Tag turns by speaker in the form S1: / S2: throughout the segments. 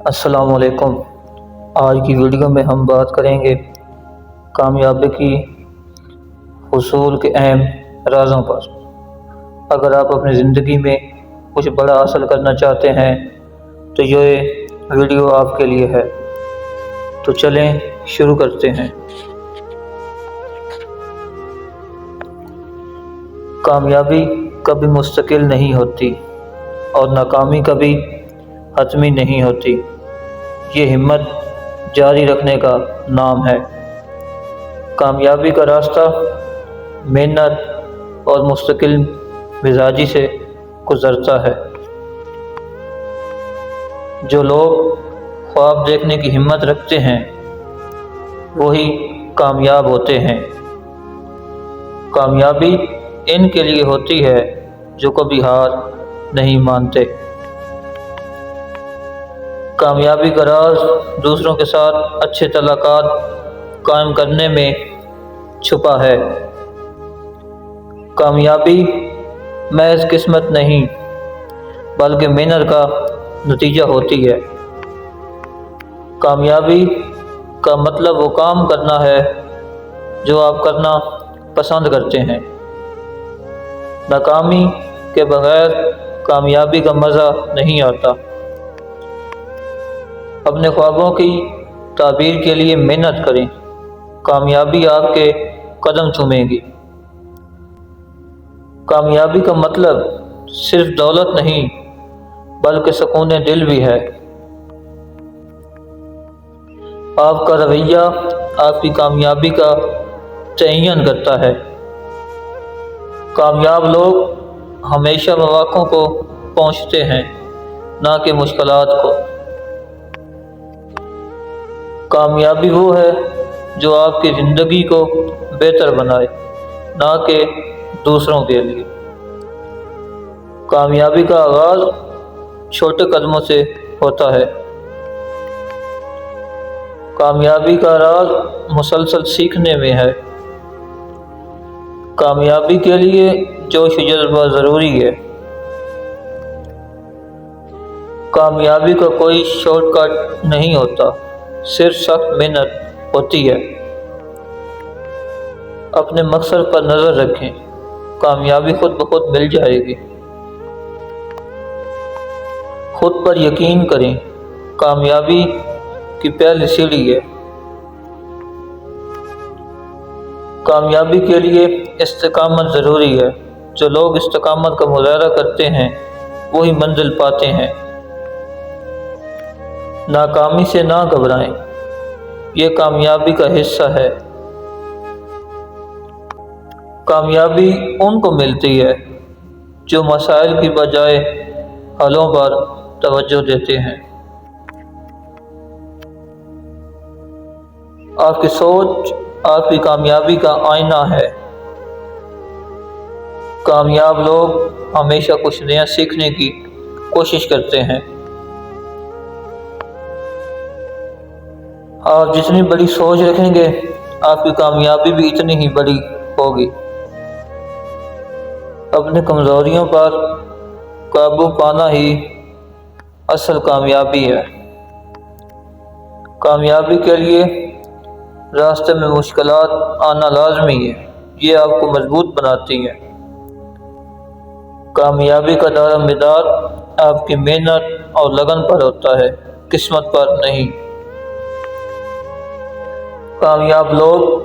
S1: السلام علیکم۔ آج کی ویڈیو میں ہم بات کریں گے کامیابی کی حصول کے اہم رازوں پر۔ اگر آپ اپنی زندگی میں کچھ بڑا حاصل کرنا چاہتے ہیں تو یہ ویڈیو آپ کے لیے ہے۔ تو چلیں شروع کرتے ہیں۔ کامیابی کبھی مستقل نہیں ہوتی اور ناکامی کبھی حتمی نہیں ہوتی۔ یہ ہمت جاری رکھنے کا نام ہے۔ کامیابی کا راستہ محنت اور مستقل مزاجی سے گزرتا ہے۔ جو لوگ خواب دیکھنے کی ہمت رکھتے ہیں وہی کامیاب ہوتے ہیں۔ کامیابی ان کے لیے ہوتی ہے جو کبھی ہار نہیں مانتے۔ کامیابی کا راز دوسروں کے ساتھ اچھے تعلقات قائم کرنے میں چھپا ہے۔ کامیابی محض قسمت نہیں بلکہ محنت کا نتیجہ ہوتی ہے۔ کامیابی کا مطلب وہ کام کرنا ہے جو آپ کرنا پسند کرتے ہیں۔ ناکامی کے بغیر کامیابی کا مزہ نہیں آتا۔ اپنے خوابوں کی تعبیر کے لیے محنت کریں، کامیابی آپ کے قدم چومے گی۔ کامیابی کا مطلب صرف دولت نہیں بلکہ سکون دل بھی ہے۔ آپ کا رویہ آپ کی کامیابی کا تعین کرتا ہے۔ کامیاب لوگ ہمیشہ مواقع کو پہنچتے ہیں نہ کہ مشکلات کو۔ کامیابی وہ ہے جو آپ کی زندگی کو بہتر بنائے نہ کہ دوسروں کے لیے۔ کامیابی کا آغاز چھوٹے قدموں سے ہوتا ہے۔ کامیابی کا راز مسلسل سیکھنے میں ہے۔ کامیابی کے لیے جوش و جذبہ ضروری ہے۔ کامیابی کا کوئی شارٹ کٹ نہیں ہوتا، صرف سخت محنت ہوتی ہے۔ اپنے مقصد پر نظر رکھیں، کامیابی خود بخود مل جائے گی۔ خود پر یقین کریں، کامیابی کی پہلی سیڑھی ہے۔ کامیابی کے لیے استقامت ضروری ہے۔ جو لوگ استقامت کا مظاہرہ کرتے ہیں وہی منزل پاتے ہیں۔ ناکامی سے نہ گھبرائیں، یہ کامیابی کا حصہ ہے۔ کامیابی ان کو ملتی ہے جو مسائل کی بجائے حلوں پر توجہ دیتے ہیں۔ آپ کی سوچ آپ کی کامیابی کا آئینہ ہے۔ کامیاب لوگ ہمیشہ کچھ نیا سیکھنے کی کوشش کرتے ہیں۔ آپ جتنی بڑی سوچ رکھیں گے آپ کی کامیابی بھی اتنی ہی بڑی ہوگی۔ اپنی کمزوریوں پر قابو پانا ہی اصل کامیابی ہے۔ کامیابی کے لیے راستے میں مشکلات آنا لازمی ہے، یہ آپ کو مضبوط بناتی ہے۔ کامیابی کا دار و مدار آپ کی محنت اور لگن پر ہوتا ہے، قسمت پر نہیں۔ کامیاب لوگ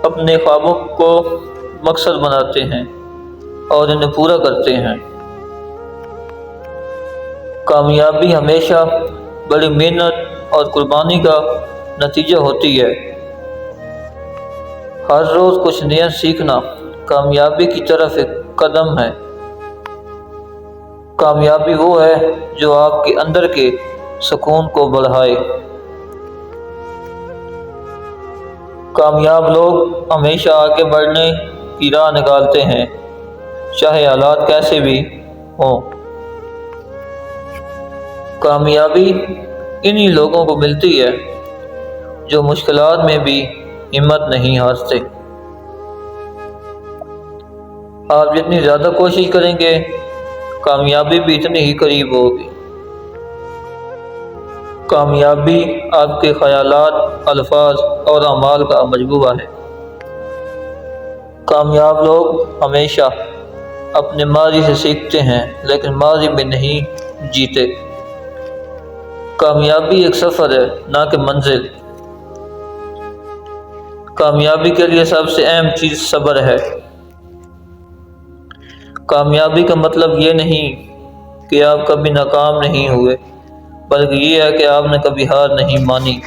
S1: اپنے خوابوں کو مقصد بناتے ہیں اور انہیں پورا کرتے ہیں۔ کامیابی ہمیشہ بڑی محنت اور قربانی کا نتیجہ ہوتی ہے۔ ہر روز کچھ نیا سیکھنا کامیابی کی طرف ایک قدم ہے۔ کامیابی وہ ہے جو آپ کے اندر کے سکون کو بڑھائے۔ کامیاب لوگ ہمیشہ آگے بڑھنے کی راہ نکالتے ہیں، چاہے حالات کیسے بھی ہوں۔ کامیابی انہی لوگوں کو ملتی ہے جو مشکلات میں بھی ہمت نہیں ہارتے۔ آپ جتنی زیادہ کوشش کریں گے کامیابی بھی اتنی ہی قریب ہوگی۔ کامیابی آپ کے خیالات، الفاظ اور اعمال کا مجموعہ ہے۔ کامیاب لوگ ہمیشہ اپنے ماضی سے سیکھتے ہیں لیکن ماضی میں نہیں جیتے۔ کامیابی ایک سفر ہے نہ کہ منزل۔ کامیابی کے لیے سب سے اہم چیز صبر ہے۔ کامیابی کا مطلب یہ نہیں کہ آپ کبھی ناکام نہیں ہوئے، بلکہ یہ ہے کہ آپ نے کبھی ہار نہیں مانی۔